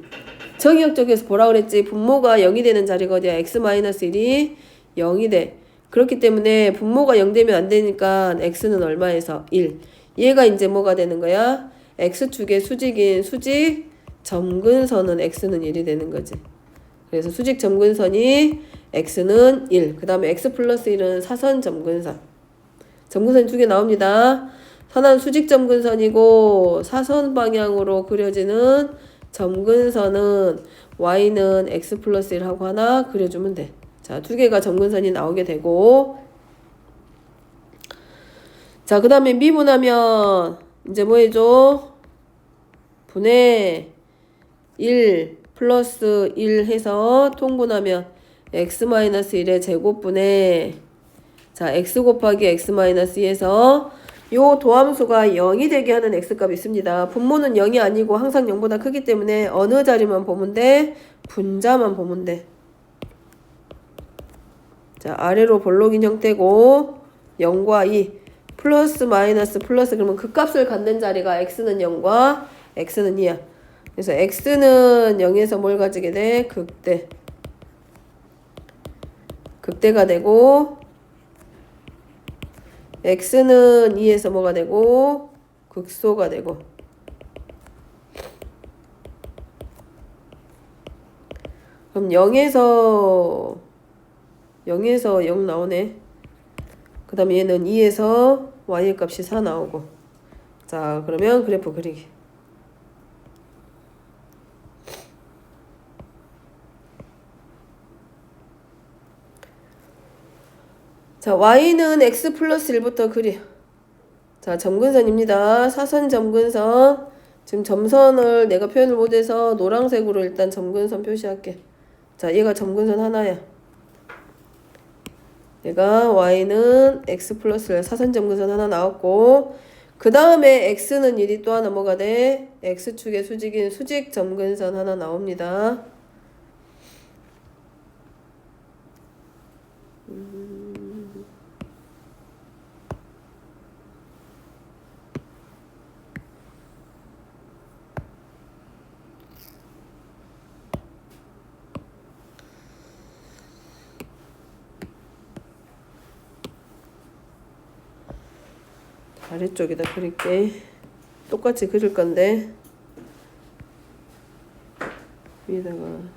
Speaker 1: 정의역 쪽에서 보라 그랬지. 분모가 0이 되는 자리가 어디야? x-1이 0이 돼. 그렇기 때문에 분모가 0 되면 안 되니까 x는 얼마에서? 1. 얘가 이제 뭐가 되는 거야? x축의 수직인 수직 점근선은 x는 1이 되는 거지. 그래서 수직 점근선이 x는 1. 그 다음에 x 플러스 1은 사선 점근선. 점근선이 두 개 나옵니다. 선한 수직 점근선이고 사선 방향으로 그려지는 점근선은 y는 x 플러스 1 하고 하나 그려주면 돼. 자, 두 개가 점근선이 나오게 되고, 자, 그 다음에 미분하면 이제 뭐 해줘? 분의 1 플러스 1 해서 통분하면 x-1의 제곱분의 자, x 곱하기 x-2에서 요 도함수가 0이 되게 하는 x값이 있습니다. 분모는 0이 아니고 항상 0보다 크기 때문에 어느 자리만 보면 돼? 분자만 보면 돼. 자, 아래로 볼록인 형태고 0과 2 플러스 마이너스 플러스 그러면 그 값을 갖는 자리가 x는 0과 x는 2야. 그래서 x는 0에서 뭘 가지게 돼? 극대. 극대가 되고 x는 2에서 뭐가 되고 극소가 되고 그럼 0에서 0 나오네. 그 다음에 얘는 2에서 y의 값이 4 나오고. 자, 그러면 그래프 그리기. 자, y는 x 플러스 1부터 그려. 자, 점근선입니다. 사선 점근선. 지금 점선을 내가 표현을 못해서 노란색으로 일단 점근선 표시할게. 자, 얘가 점근선 하나야. 얘가 y는 x 플러스 사선 점근선 하나 나왔고 그 다음에 x는 1이 또 하나 뭐가 돼? x축의 수직인 수직 점근선 하나 나옵니다. 아래쪽에다 그릴게. 똑같이 그릴 건데 위에다가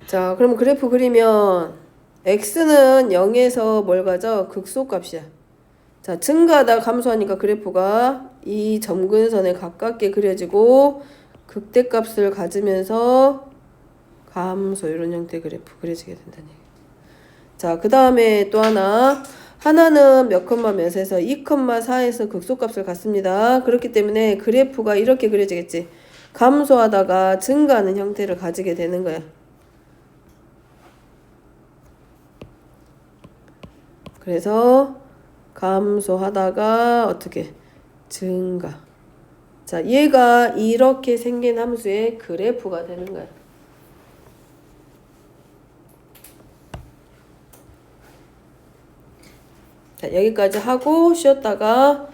Speaker 1: 자, 그럼 그래프 그리면 x는 0에서 뭘 가져? 극소값이야. 자, 증가하다 감소하니까 그래프가 이 점근선에 가깝게 그려지고 극대값을 가지면서 감소 이런 형태의 그래프 그려지게 된다는 얘기. 자, 그 다음에 또 하나는 몇 컴마 몇에서 2,4에서 극소값을 갖습니다. 그렇기 때문에 그래프가 이렇게 그려지겠지. 감소하다가 증가하는 형태를 가지게 되는 거야. 그래서 감소하다가 어떻게 증가. 자, 얘가 이렇게 생긴 함수의 그래프가 되는 거야. 자, 여기까지 하고 쉬었다가